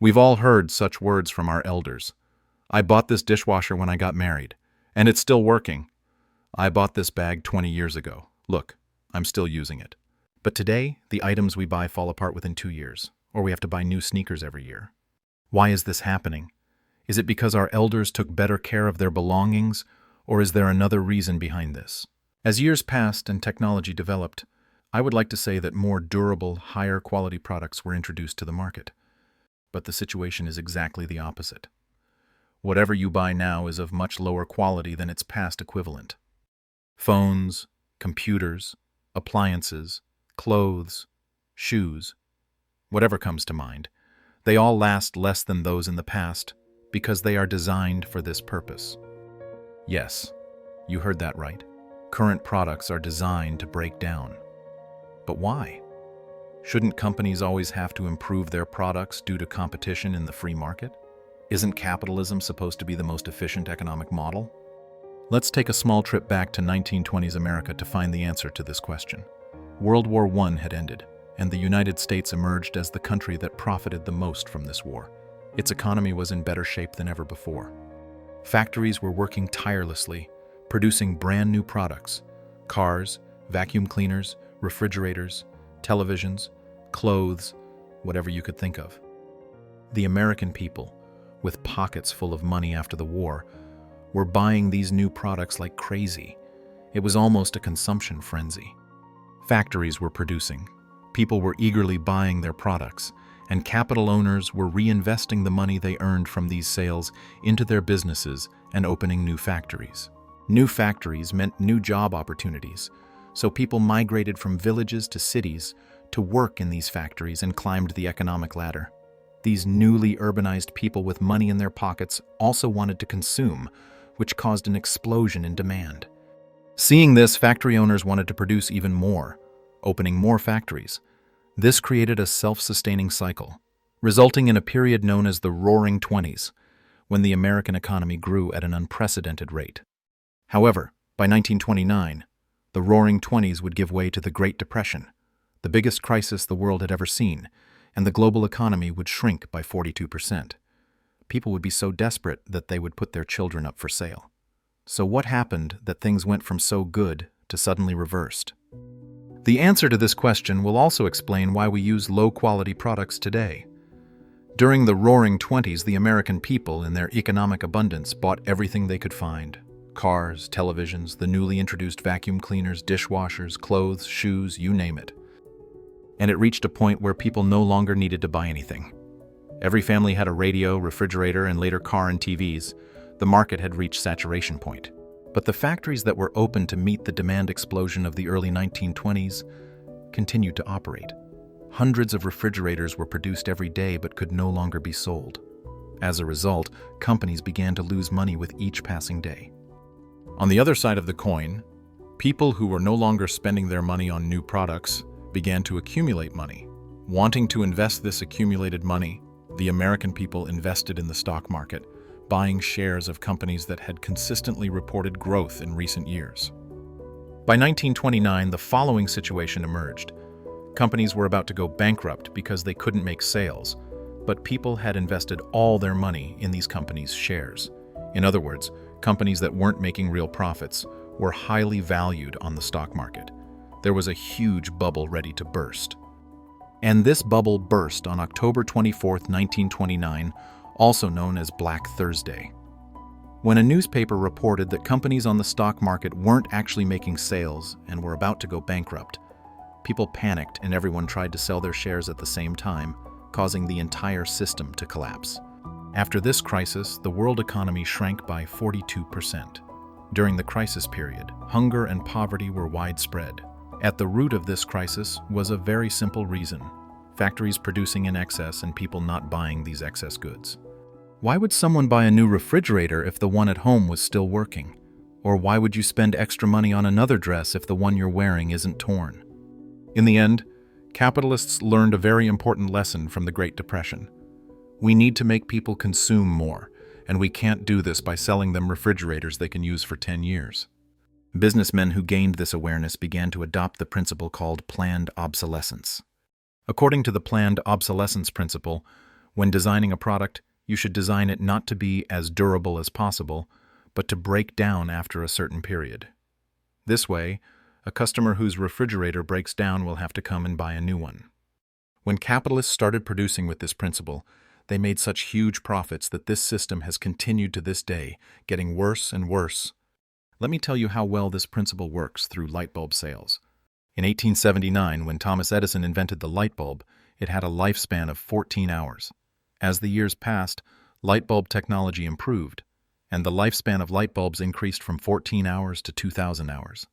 We've all heard such words from our elders. I bought this dishwasher when I got married, and it's still working. I bought this bag 20 years ago. Look, I'm still using it. But today, the items we buy fall apart within 2 years, or we have to buy new sneakers every year. Why is this happening? Is it because our elders took better care of their belongings, or is there another reason behind this? As years passed and technology developed, I would like to say that more durable, higher quality products were introduced to the market. But the situation is exactly the opposite. Whatever you buy now is of much lower quality than its past equivalent. Phones, computers, appliances, clothes, shoes, whatever comes to mind, they all last less than those in the past because they are designed for this purpose. Yes, you heard that right. Current products are designed to break down. But why? Shouldn't companies always have to improve their products due to competition in the free market? Isn't capitalism supposed to be the most efficient economic model? Let's take a small trip back to 1920s America to find the answer to this question. World War I had ended, and the United States emerged as the country that profited the most from this war. Its economy was in better shape than ever before. Factories were working tirelessly, producing brand new products: cars, vacuum cleaners, refrigerators, televisions, clothes, whatever you could think of. The American people, with pockets full of money after the war, were buying these new products like crazy. It was almost a consumption frenzy. Factories were producing, people were eagerly buying their products, and capital owners were reinvesting the money they earned from these sales into their businesses and opening new factories. New factories meant new job opportunities, so people migrated from villages to cities to work in these factories and climbed the economic ladder. These newly urbanized people with money in their pockets also wanted to consume, which caused an explosion in demand. Seeing this, factory owners wanted to produce even more, opening more factories. This created a self-sustaining cycle, resulting in a period known as the Roaring Twenties, when the American economy grew at an unprecedented rate. However, by 1929, the Roaring Twenties would give way to the Great Depression, the biggest crisis the world had ever seen, and the global economy would shrink by 42%. People would be so desperate that they would put their children up for sale. So what happened that things went from so good to suddenly reversed? The answer to this question will also explain why we use low-quality products today. During the Roaring Twenties, the American people, in their economic abundance, bought everything they could find: cars, televisions, the newly introduced vacuum cleaners, dishwashers, clothes, shoes, you name it. And it reached a point where people no longer needed to buy anything. Every family had a radio, refrigerator, and later car and TVs. The market had reached saturation point. But the factories that were open to meet the demand explosion of the early 1920s continued to operate. Hundreds of refrigerators were produced every day but could no longer be sold. As a result, companies began to lose money with each passing day. On the other side of the coin, people who were no longer spending their money on new products began to accumulate money. Wanting to invest this accumulated money, the American people invested in the stock market, buying shares of companies that had consistently reported growth in recent years. By 1929, the following situation emerged. Companies were about to go bankrupt because they couldn't make sales, but people had invested all their money in these companies' shares. In other words, companies that weren't making real profits were highly valued on the stock market. There was a huge bubble ready to burst. And this bubble burst on October 24, 1929, also known as Black Thursday. When a newspaper reported that companies on the stock market weren't actually making sales and were about to go bankrupt, people panicked and everyone tried to sell their shares at the same time, causing the entire system to collapse. After this crisis, the world economy shrank by 42%. During the crisis period, hunger and poverty were widespread. At the root of this crisis was a very simple reason: factories producing in excess and people not buying these excess goods. Why would someone buy a new refrigerator if the one at home was still working? Or why would you spend extra money on another dress if the one you're wearing isn't torn? In the end, capitalists learned a very important lesson from the Great Depression. We need to make people consume more, and we can't do this by selling them refrigerators they can use for 10 years. Businessmen who gained this awareness began to adopt the principle called planned obsolescence. According to the planned obsolescence principle, When designing a product, you should design it not to be as durable as possible, but to break down after a certain period. This way, a customer whose refrigerator breaks down will have to come and buy a new one. When capitalists started producing with this principle, they made such huge profits that this system has continued to this day, getting worse and worse. Let me tell you how well this principle works through light bulb sales. In 1879, when Thomas Edison invented the light bulb, it had a lifespan of 14 hours. As the years passed, light bulb technology improved, and the lifespan of light bulbs increased from 14 hours to 2,000 hours.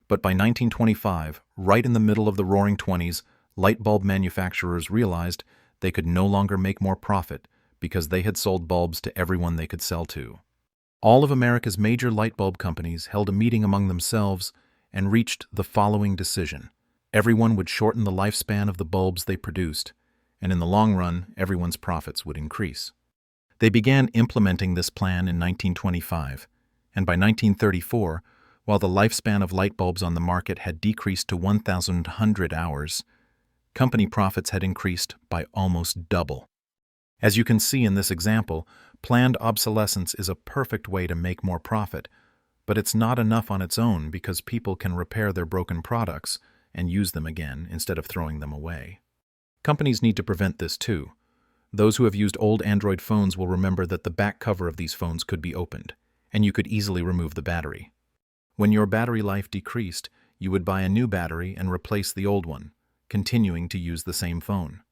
But by 1925, right in the middle of the Roaring '20s, light bulb manufacturers realized they could no longer make more profit because they had sold bulbs to everyone they could sell to. All of America's major light bulb companies held a meeting among themselves and reached the following decision. Everyone would shorten the lifespan of the bulbs they produced, and in the long run, everyone's profits would increase. They began implementing this plan in 1925, and by 1934, while the lifespan of light bulbs on the market had decreased to 1,100 hours, company profits had increased by almost double. As you can see in this example, planned obsolescence is a perfect way to make more profit, but it's not enough on its own because people can repair their broken products and use them again instead of throwing them away. Companies need to prevent this too. Those who have used old Android phones will remember that the back cover of these phones could be opened, and you could easily remove the battery. When your battery life decreased, you would buy a new battery and replace the old one, continuing to use the same phone.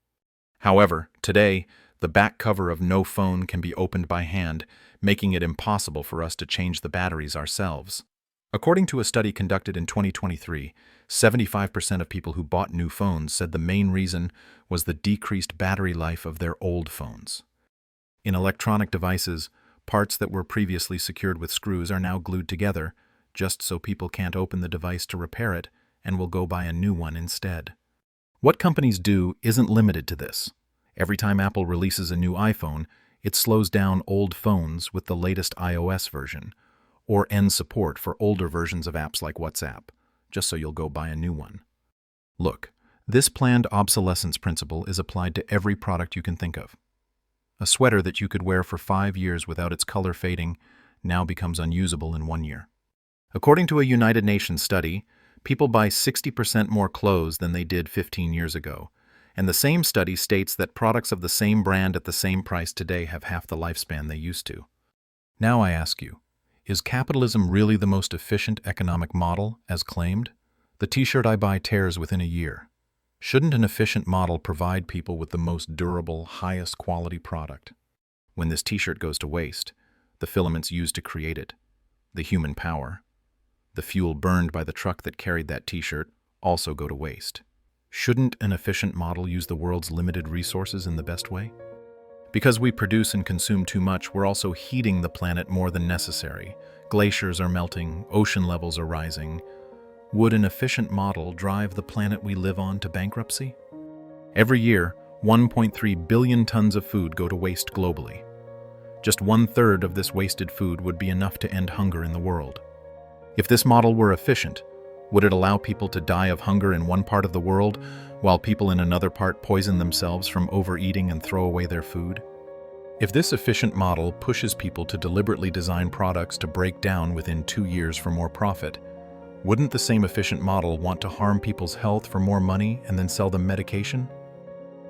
However, today, the back cover of no phone can be opened by hand, making it impossible for us to change the batteries ourselves. According to a study conducted in 2023, 75% of people who bought new phones said the main reason was the decreased battery life of their old phones. In electronic devices, parts that were previously secured with screws are now glued together, just so people can't open the device to repair it and will go buy a new one instead. What companies do isn't limited to this. Every time Apple releases a new iPhone, it slows down old phones with the latest iOS version, or ends support for older versions of apps like WhatsApp, just so you'll go buy a new one. Look, this planned obsolescence principle is applied to every product you can think of. A sweater that you could wear for 5 years without its color fading now becomes unusable in 1 year. According to a United Nations study, people buy 60% more clothes than they did 15 years ago, and the same study states that products of the same brand at the same price today have half the lifespan they used to. Now I ask you, is capitalism really the most efficient economic model, as claimed? The t-shirt I buy tears within a year. Shouldn't an efficient model provide people with the most durable, highest quality product? When this t-shirt goes to waste, the filaments used to create it, the human power, the fuel burned by the truck that carried that t-shirt also go to waste. Shouldn't an efficient model use the world's limited resources in the best way? Because we produce and consume too much, we're also heating the planet more than necessary. Glaciers are melting, ocean levels are rising. Would an efficient model drive the planet we live on to bankruptcy? Every year, 1.3 billion tons of food go to waste globally. Just 1/3 of this wasted food would be enough to end hunger in the world. If this model were efficient, would it allow people to die of hunger in one part of the world, while people in another part poison themselves from overeating and throw away their food? If this efficient model pushes people to deliberately design products to break down within 2 years for more profit, wouldn't the same efficient model want to harm people's health for more money and then sell them medication?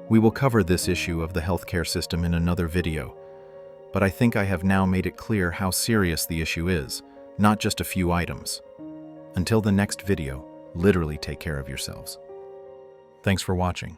We will cover this issue of the healthcare system in another video, but I think I have now made it clear how serious the issue is, not just a few items. Until the next video, literally take care of yourselves. Thanks for watching.